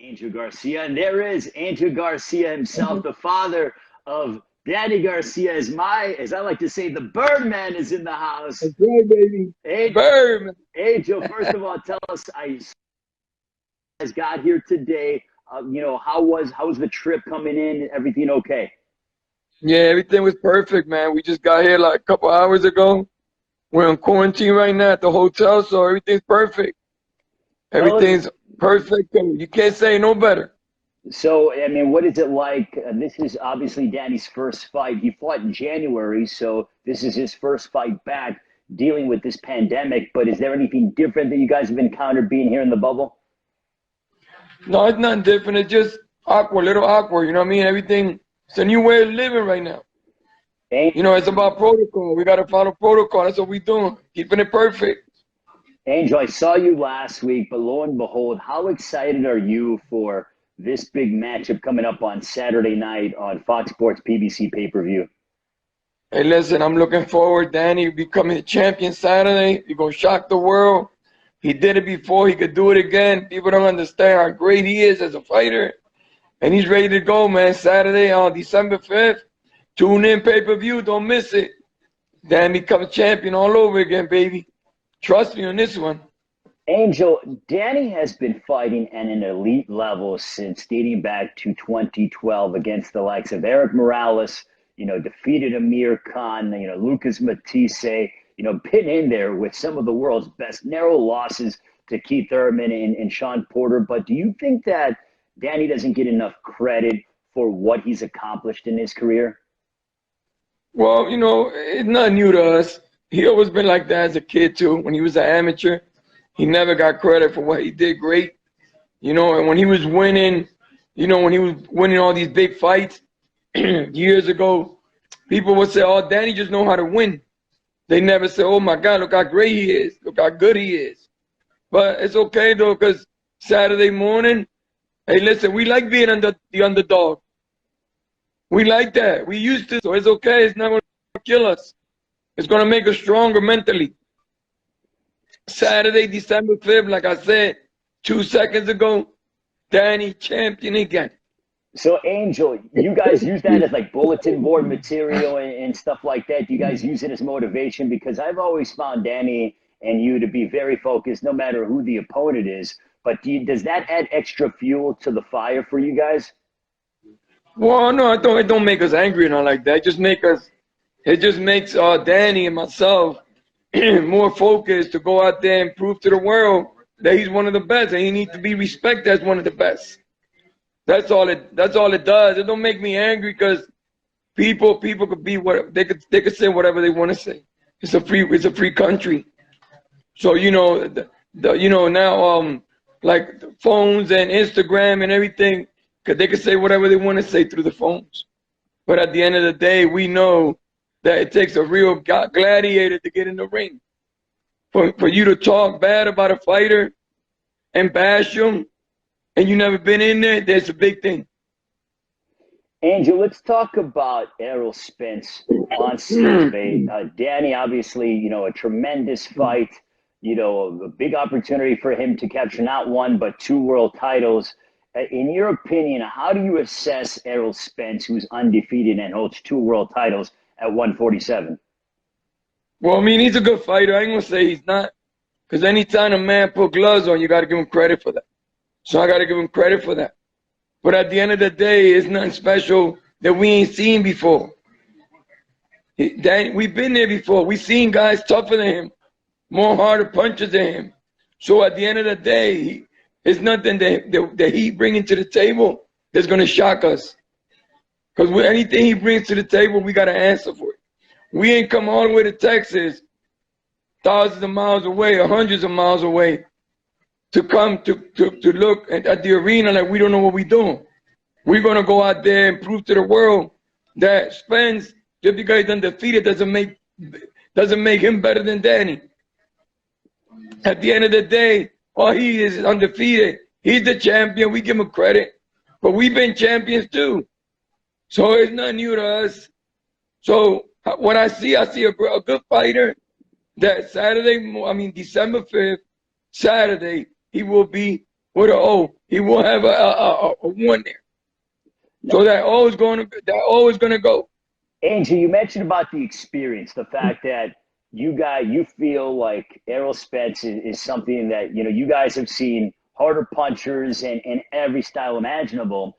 Angel Garcia. And there is Angel Garcia himself, the father of Danny Garcia, as I like to say, the Birdman is in the house. That's right, baby. Angel, Bird. Angel, first of all, tell us, I has got here today. How was the trip coming in? Everything okay? Yeah, everything was perfect, man. We just got here like a couple hours ago. We're in quarantine right now at the hotel, so everything's perfect. Tell us. Everything's perfect. You can't say no better. So, I mean, what is it like? This is obviously Danny's first fight. He fought in January, so this is his first fight back dealing with this pandemic. But is there anything different that you guys have encountered being here in the bubble? No, it's nothing different. It's just awkward, little awkward. You know what I mean? Everything. It's a new way of living right now. You know, it's about protocol. We got to follow protocol. That's what we're doing. Keeping it perfect. Angel, I saw you last week, but lo and behold, how excited are you for this big matchup coming up on Saturday night on Fox Sports PBC pay-per-view? Hey, listen, I'm looking forward. Danny becoming a champion Saturday. He's going to shock the world. He did it before. He could do it again. People don't understand how great he is as a fighter. And he's ready to go, man. Saturday on December 5th. Tune in pay-per-view. Don't miss it. Danny becomes champion all over again, baby. Trust me on this one. Angel, Danny has been fighting at an elite level since dating back to 2012 against the likes of Eric Morales, defeated Amir Khan, Lucas Matisse, been in there with some of the world's best, narrow losses to Keith Thurman and Sean Porter. But do you think that Danny doesn't get enough credit for what he's accomplished in his career? Well, it's not new to us. He always been like that as a kid, too. When he was an amateur, he never got credit for what he did great. And when he was winning, when he was winning all these big fights years ago, people would say, oh, Danny just know how to win. They never say, oh, my God, look how great he is. Look how good he is. But it's okay, though, because Saturday morning, hey, listen, we like being the underdog. We like that. We used to, so it's okay. It's not going to kill us. It's going to make us stronger mentally. Saturday, December 5th, like I said 2 seconds ago, Danny champion again. So, Angel, you guys use that as like bulletin board material and stuff like that? Do you guys use it as motivation? Because I've always found Danny and you to be very focused, no matter who the opponent is. But does that add extra fuel to the fire for you guys? Well, no, it don't make us angry or not like that. It just makes Danny and myself more focused to go out there and prove to the world that he's one of the best and he needs to be respected as one of the best. That's all it does. It don't make me angry because people could be what they could say whatever they want to say. It's a free country. So now like the phones and Instagram and everything, because they could say whatever they want to say through the phones. But at the end of the day, we know that it takes a real gladiator to get in the ring. For you to talk bad about a fighter and bash him, and you never been in there, that's a big thing. Angel, let's talk about Errol Spence on Saturday. Danny, obviously, a tremendous fight, a big opportunity for him to capture not one, but two world titles. In your opinion, how do you assess Errol Spence, who's undefeated and holds two world titles at 147? Well, I mean, he's a good fighter. I ain't going to say he's not, because anytime a man put gloves on, you got to give him credit for that. So I got to give him credit for that. But at the end of the day, it's nothing special that we ain't seen before. We've been there before. We've seen guys tougher than him, more harder punches than him. So at the end of the day, it's nothing that he bringing to the table that's going to shock us. Because with anything he brings to the table, we got to answer for it. We ain't come all the way to Texas, thousands of miles away or hundreds of miles away, to come to look at the arena like we don't know what we're doing. We're going to go out there and prove to the world that Spence, just because he's undefeated, doesn't make him better than Danny. At the end of the day, all he is undefeated. He's the champion. We give him credit. But we've been champions too. So it's not new to us. So what I see a good fighter that December 5th, Saturday, he will be with an O. He will have a 1 there. So that O is gonna go. Angel, you mentioned about the experience, the fact that you feel like Errol Spence is something that, you guys have seen harder punchers and every style imaginable.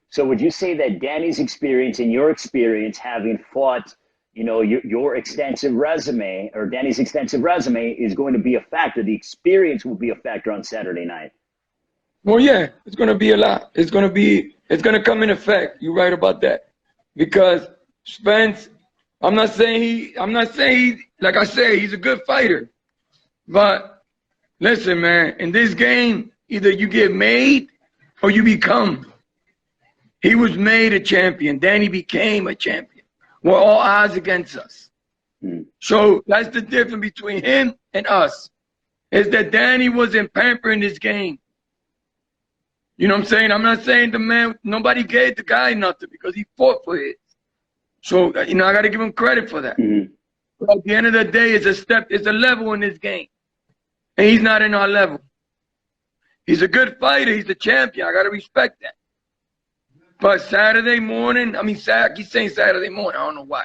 So would you say that Danny's experience and your experience, having fought, your extensive resume, or Danny's extensive resume, is going to be a factor? The experience will be a factor on Saturday night. Well, yeah, it's gonna be a lot. It's gonna come in effect. You're right about that, because Spence, I'm not saying he, like I said, he's a good fighter, but listen, man, in this game, either you get made or you become. He was made a champion. Danny became a champion. We're all odds against us. So that's the difference between him and us, is that Danny wasn't pampering this game. You know what I'm saying? I'm not saying nobody gave the guy nothing because he fought for it. So, I got to give him credit for that. But at the end of the day, it's a level in this game. And he's not in our level. He's a good fighter. He's a champion. I got to respect that. But Saturday morning, I keep saying Saturday morning. I don't know why.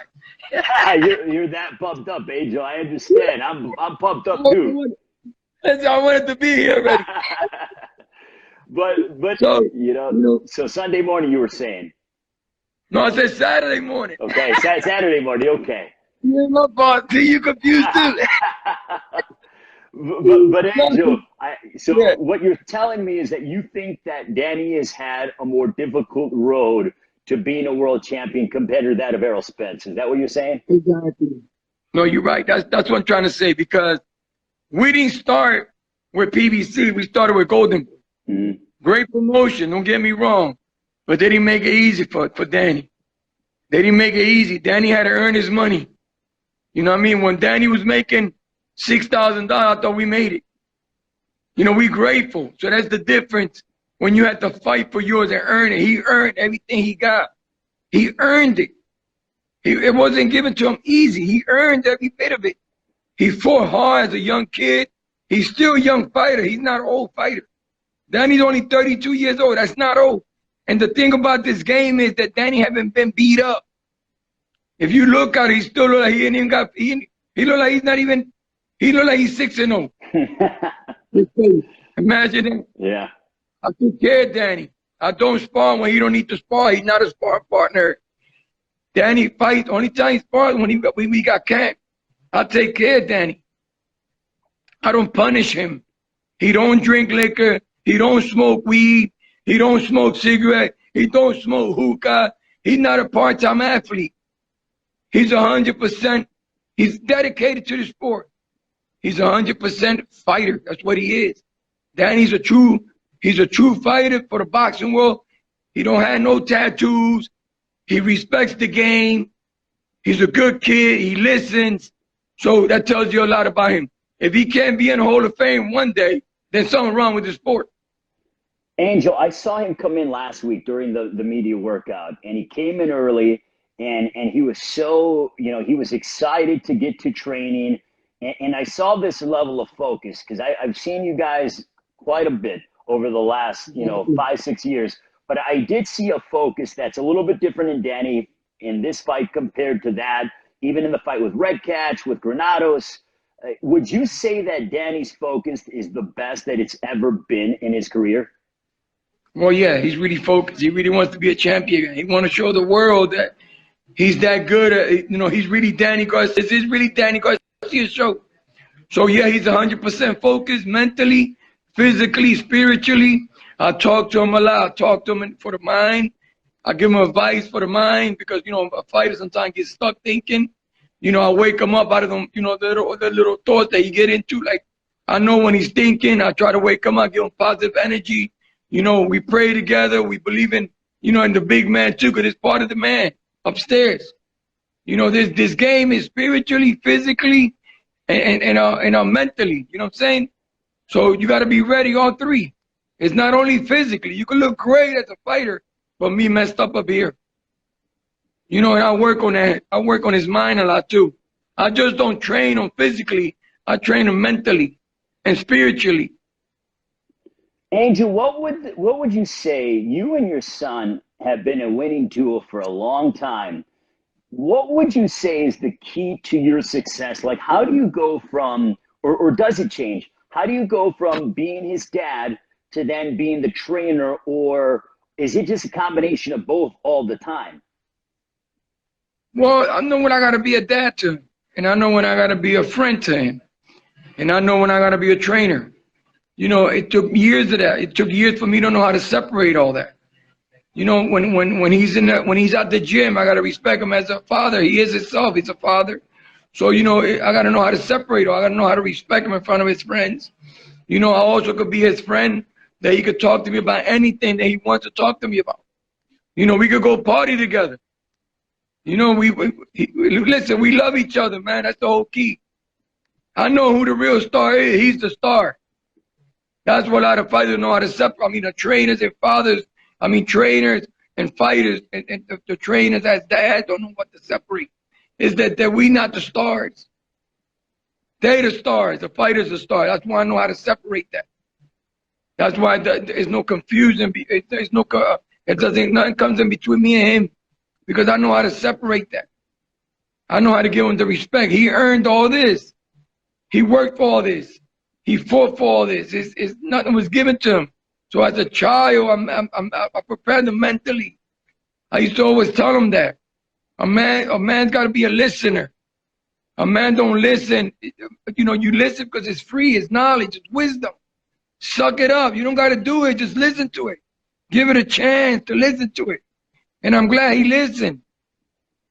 You're that pumped up, Angel. I understand. I'm pumped up too. I wanted to be here already. but so Sunday morning you were saying. No, I said Saturday morning. Okay, Saturday morning. Okay. Yeah, my fault. See, you confused too. but Angel, what you're telling me is that you think that Danny has had a more difficult road to being a world champion compared to that of Errol Spence. Is that what you're saying? Exactly. No, you're right. That's what I'm trying to say, because we didn't start with PBC. We started with Golden. Great promotion, don't get me wrong. But they didn't make it easy for Danny. They didn't make it easy. Danny had to earn his money. You know what I mean? When Danny was making $6,000, I thought we made it. We grateful. So that's the difference when you had to fight for yours and earn it. He earned everything he got. He earned it. It wasn't given to him easy. He earned every bit of it. He fought hard as a young kid. He's still a young fighter. He's not an old fighter. Danny's only 32 years old. That's not old. And the thing about this game is that Danny haven't been beat up. If you look at it, he still look like he ain't even got. He look like he's not even. He look like he's 6-0. Imagine it. Yeah. I took care of Danny. I don't spar when he don't need to spar. He's not a spar partner. Danny fights. Only time he spars when we got camped. I take care of Danny. I don't punish him. He don't drink liquor. He don't smoke weed. He don't smoke cigarette. He don't smoke hookah. He's not a part-time athlete. He's 100%. He's dedicated to the sport. He's 100% fighter. That's what he is. Danny's he's a true fighter for the boxing world. He don't have no tattoos. He respects the game. He's a good kid. He listens. So that tells you a lot about him. If he can't be in the Hall of Fame one day, then something wrong with the sport. Angel, I saw him come in last week during the media workout, and he came in early, and he was so, he was excited to get to training. And I saw this level of focus because I've seen you guys quite a bit over the last, 5-6 years. But I did see a focus that's a little bit different in Danny in this fight compared to that, even in the fight with Red Catch, with Granados. Would you say that Danny's focus is the best that it's ever been in his career? Well, yeah, he's really focused. He really wants to be a champion. He wants to show the world that he's that good. He's really Danny Garcia. This is really Danny Garcia's show. So, yeah, he's 100% focused mentally, physically, spiritually. I talk to him a lot. I talk to him for the mind. I give him advice for the mind because, a fighter sometimes gets stuck thinking. I wake him up out of them, the little thoughts that you get into. Like, I know when he's thinking, I try to wake him up, give him positive energy. We pray together. We believe in, in the big man too, because it's part of the man upstairs. This game is spiritually, physically, and mentally. You know what I'm saying? So you got to be ready, all three. It's not only physically. You can look great as a fighter, but me messed up here. And I work on that. I work on his mind a lot too. I just don't train him physically. I train him mentally and spiritually. Angel, what would you say? You and your son have been a winning duo for a long time. What would you say is the key to your success? Like, how do you go from, or does it change? How do you go from being his dad to then being the trainer, or is it just a combination of both all the time? Well, I know when I got to be a dad to him, and I know when I got to be a friend to him, and I know when I got to be a trainer. You know, it took years of that. It took years for me to know how to separate all that. You know, when he's at the gym, I gotta respect him as a father. He is himself. He's a father. So you know, I gotta know how to separate. I gotta know how to respect him in front of his friends. You know, I also could be his friend that he could talk to me about anything that he wants to talk to me about. You know, we could go party together. You know, listen. We love each other, man. That's the whole key. I know who the real star is. He's the star. That's what a lot of fighters know how to separate. I mean, the trainers and fathers. I mean, trainers and fighters and the trainers as dads don't know what to separate. Is that we not the stars. They the stars. The fighters the stars. That's why I know how to separate that. That's why there's no confusion. There's no, nothing comes in between me and him because I know how to separate that. I know how to give him the respect. He earned all this. He worked for all this. He fought for all this. Nothing was given to him. So as a child, I prepared him mentally. I used to always tell him that a man's got to be a listener. A man don't listen. You know, you listen because it's free, it's knowledge, it's wisdom. Suck it up. You don't got to do it. Just listen to it. Give it a chance to listen to it. And I'm glad he listened.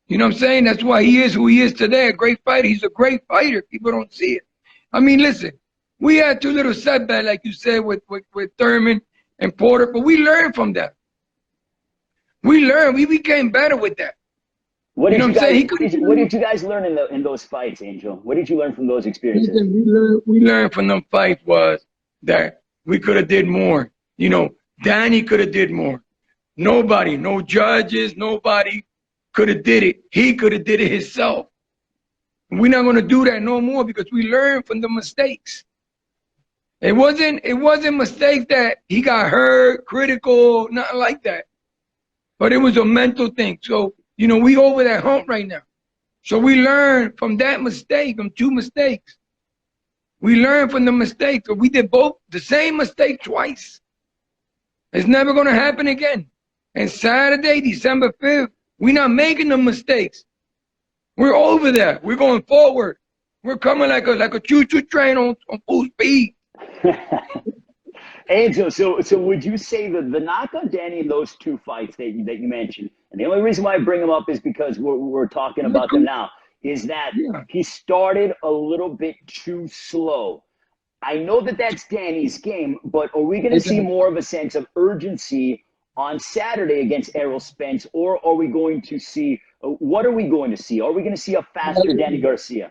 You know what I'm saying? That's why he is who he is today. A great fighter. He's a great fighter. People don't see it. I mean, listen. We had two little setbacks, like you said, with Thurman and Porter, but we learned from that. We learned. We became better with that. What did you guys learn in those fights, Angel? What did you learn from those experiences? We learned from them fights was that we could have did more. You know, Danny could have did more. Nobody, no judges, nobody could have did it. He could have did it himself. We're not going to do that no more because we learned from the mistakes. It wasn't mistakes that he got hurt, critical, nothing like that. But it was a mental thing. So, you know, we over that hump right now. So we learned from that mistake, from two mistakes. We learned from the mistakes. So we did both the same mistake twice. It's never going to happen again. And Saturday, December 5th, we're not making the mistakes. We're over there. We're going forward. We're coming like a choo-choo train on full speed. Angel, so would you say that the knock on Danny in those two fights that you mentioned, and the only reason why I bring them up is because we're talking about them now, is that he started a little bit too slow. I know that that's Danny's game, but are we going to see more of a sense of urgency on Saturday against Errol Spence, or are we going to see, what are we going to see? Are we going to see a faster Danny Garcia?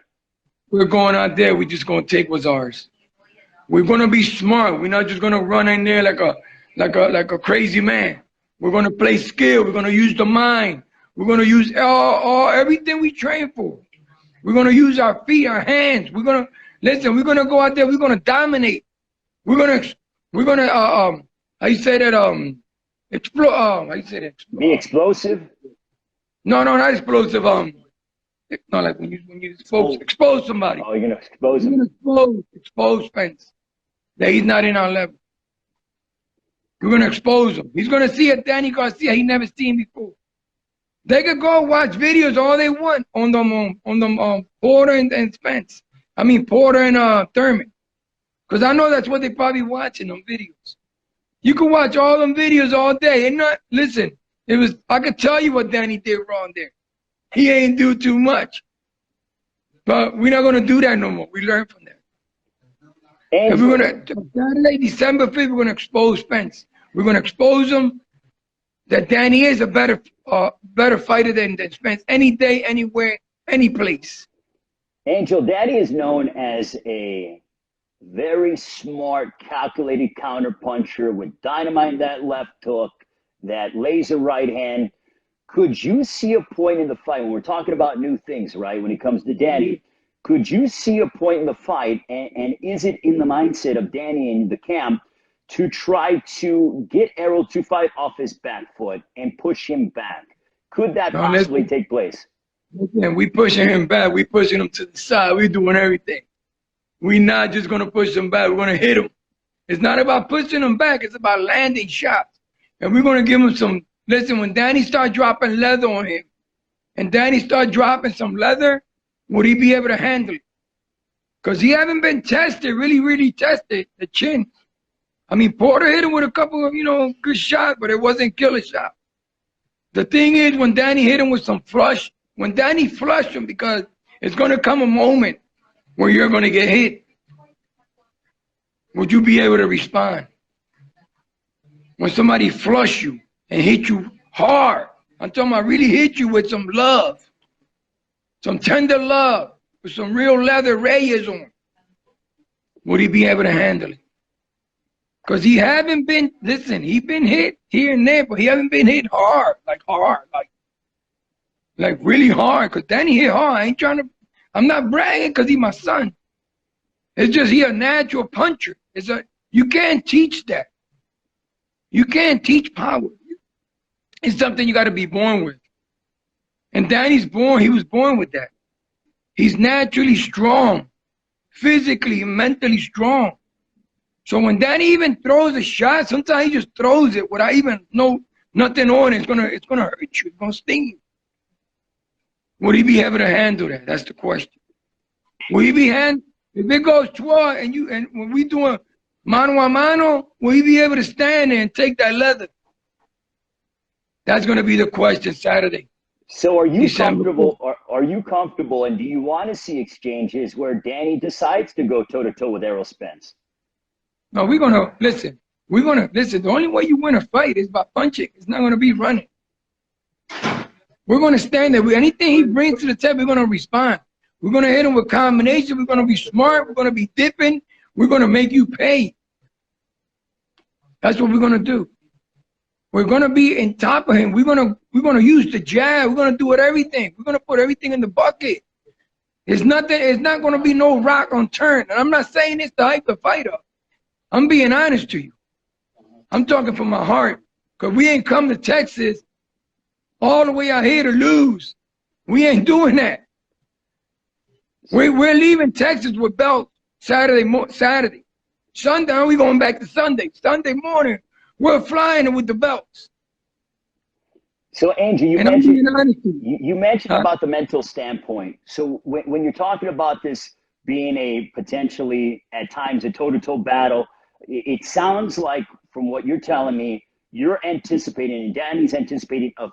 We're going out there, we're just going to take what's ours. We're going to be smart. We're not just going to run in there like a crazy man. We're going to play skill. We're going to use the mind. We're going to use everything we train for. We're going to use our feet, our hands. We're going to listen. We're going to go out there. We're going to dominate. We're going to how you say that explode. How you say that? Be explosive. No, not explosive. No, like when you expose somebody. Oh, you're gonna expose him. We're gonna expose Spence. That he's not in our level. We're gonna expose him. He's gonna see a Danny Garcia he never seen before. They could go watch videos all they want on them Porter and Spence. I mean Porter and Thurman, because I know that's what they probably watching them videos. You can watch all them videos all day and not listen. I could tell you what Danny did wrong there. He ain't do too much. But we're not going to do that no more. We learn from that. And we're going to, Saturday, December 5th, we're going to expose Spence. We're going to expose him that Danny is a better fighter than Spence any day, anywhere, any place. Angel, Danny is known as a very smart, calculated counterpuncher with dynamite in that left hook, that laser right hand. Could you see a point in the fight, when we're talking about new things, right, when it comes to Danny, could you see a point in the fight, and is it in the mindset of Danny and the camp to try to get Errol to fight off his back foot and push him back? Could that Now possibly take place? listen, we pushing him back. We pushing him to the side. We doing everything. We not just gonna push him back. We're gonna hit him. It's not about pushing him back. It's about landing shots. And we're gonna give him some. Listen, when Danny start dropping leather on him, and Danny start dropping some leather, would he be able to handle it? Because he haven't been tested, really tested, the chin. I mean, Porter hit him with a couple of, good shots, but it wasn't killer shot. The thing is, when Danny hit him with some flush, when Danny flushed him, because it's going to come a moment where you're going to get hit, would you be able to respond? When somebody flush you and hit you hard, I'm talking about really hit you with some love, some tender love, with some real leather rayas on, would he be able to handle it? Because he haven't been, listen, he been hit here and there, but he haven't been hit hard, like really hard. Because Danny hit hard. I'm not bragging because he's my son. It's just he a natural puncher. You can't teach that. You can't teach power. It's something you got to be born with. And Danny's he was born with that. He's naturally strong, physically and mentally strong. So when Danny even throws a shot, sometimes he just throws it without even nothing on it. It's gonna hurt you. It's gonna sting you. Would he be able to handle that? That's the question. Will he be if it goes 12 and when we doing mano a mano, will he be able to stand there and take that leather? That's gonna be the question Saturday. So are you comfortable? Are you comfortable? And do you want to see exchanges where Danny decides to go toe to toe with Errol Spence? No, we're gonna listen. The only way you win a fight is by punching. It's not gonna be running. We're gonna stand there. Anything he brings to the table, we're gonna respond. We're gonna hit him with combination. We're gonna be smart. We're gonna be dipping. We're gonna make you pay. That's what we're gonna do. We're gonna be in top of him. We're gonna use the jab. We're gonna do it everything. We're gonna put everything in the bucket. It's not gonna be no rock on turn. And I'm not saying this to hype the fight up. I'm being honest to you. I'm talking from my heart. Because we ain't come to Texas all the way out here to lose. We ain't doing that. We're leaving Texas with belts Saturday. Sunday, we going back to Sunday. Sunday morning, we're flying with the belts. So, Andrew, you mentioned about the mental standpoint. So when you're talking about this being a potentially, at times, a toe-to-toe battle, it sounds like, from what you're telling me, you're anticipating, and Danny's anticipating, a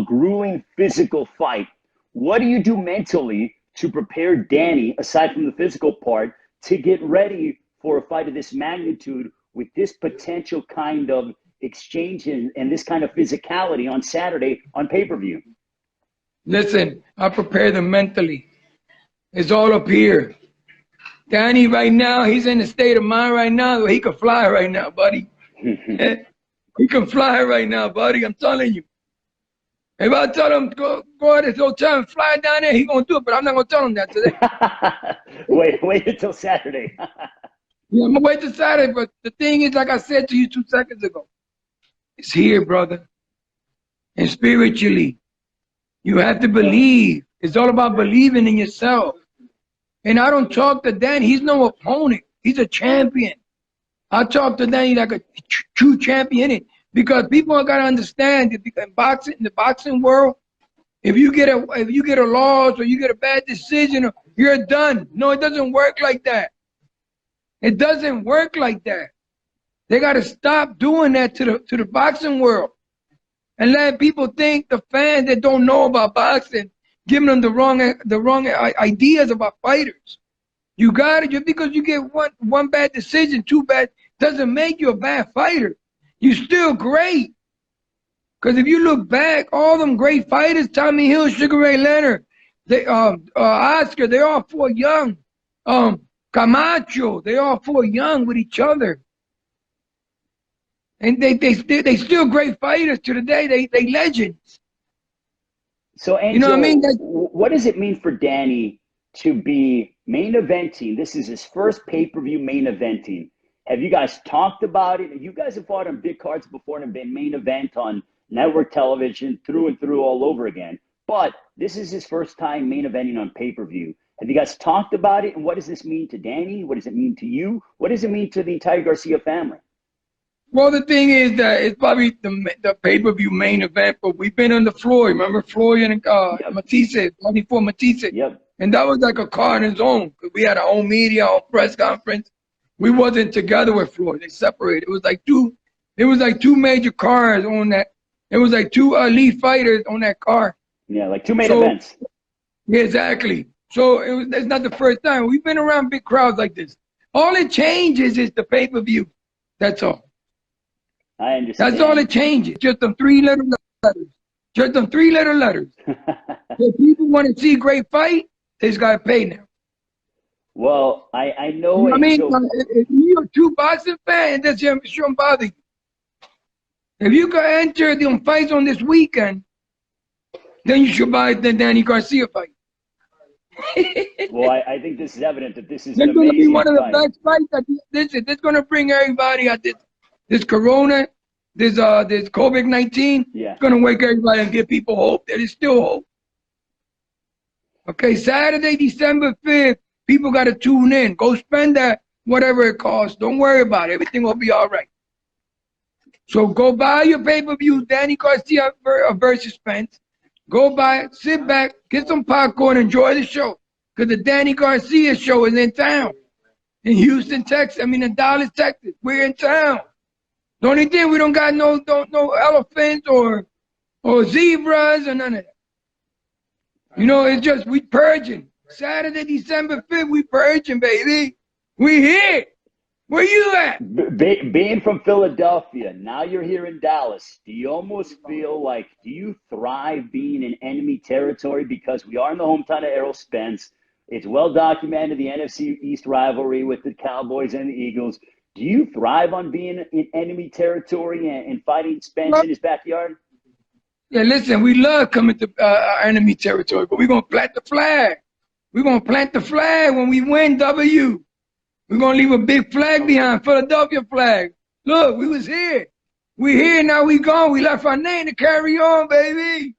grueling physical fight. What do you do mentally to prepare Danny, aside from the physical part, to get ready for a fight of this magnitude with this potential kind of exchange and this kind of physicality on Saturday on pay-per-view? Listen, I prepare them mentally. It's all up here. Danny right now, he's in a state of mind right now where he can fly right now, buddy. He can fly right now, buddy. I'm telling you. If I tell him go at his hotel and fly down there, he's gonna do it, but I'm not gonna tell him that today. wait until Saturday. Yeah, I'm gonna wait till Saturday, but the thing is, like I said to you 2 seconds ago, it's here, brother. And spiritually, you have to believe. It's all about believing in yourself. And I don't talk to Danny. He's no opponent. He's a champion. I talk to Danny like a true champion. Because people got to understand that in the boxing world, if you get a loss or you get a bad decision, you're done. No, it doesn't work like that. It doesn't work like that. They got to stop doing that to the boxing world and let people think, the fans that don't know about boxing, giving them the wrong ideas about fighters. You got it. Just because you get one bad decision, too bad, doesn't make you a bad fighter. You're still great. Because if you look back, all them great fighters, Tommy Hill, Sugar Ray Leonard, Oscar, they all fought young. Camacho, they all fought young with each other. And they still great fighters to the day. They legends. So, Angel, you know what I mean? What does it mean for Danny to be main eventing? This is his first pay-per-view main eventing. Have you guys talked about it? You guys have fought on big cards before and have been main event on network television through and through all over again. But this is his first time main eventing on pay-per-view. Have you guys talked about it? And what does this mean to Danny? What does it mean to you? What does it mean to the entire Garcia family? Well, the thing is that it's probably the pay-per-view main event, but we've been on the floor. Remember Floyd and Matisse, before Matisse? Yep. And that was like a card in his own. We had our own media, our press conference. We wasn't together with Floyd. They separated. It was like two major cards on that. It was like two elite fighters on that card. Yeah, like two main events. Yeah, exactly. So that's not the first time. We've been around big crowds like this. All it changes is the pay-per-view. That's all. I understand. That's all it changes. Just them 3 little letters. Just them 3 little letters. If people want to see a great fight, they just got to pay now. Well, I know. I mean, if you're a true boxing fan, that shouldn't bother you. If you can enter the fights on this weekend, then you should buy the Danny Garcia fight. Well, I think this is evident that this is It's going to be one of the fight. best fights. This is going to bring everybody out this Corona, this COVID-19. Yeah. It's going to wake everybody and give people hope. There is still hope. Okay, Saturday, December 5th, people got to tune in. Go spend that, whatever it costs. Don't worry about it. Everything will be all right. So go buy your pay-per-view, Danny Garcia versus Spence. Go buy it, sit back, get some popcorn, enjoy the show. Because the Danny Garcia show is in town. In Houston, Texas. In Dallas, Texas. We're in town. The only thing, we don't got no elephants or zebras or none of that. It's just we purging. Saturday, December 5th, we purging, baby. We here. Where you at? Being from Philadelphia, now you're here in Dallas. Do you almost feel like, do you thrive being in enemy territory? Because we are in the hometown of Errol Spence. It's well documented, the NFC East rivalry with the Cowboys and the Eagles. Do you thrive on being in enemy territory and fighting Spence in his backyard? Yeah, listen, we love coming to our enemy territory, but we're going to plant the flag. We're going to plant the flag when we win W. We're going to leave a big flag behind, Philadelphia flag. Look, we was here. We here, now we gone. We left our name to carry on, baby.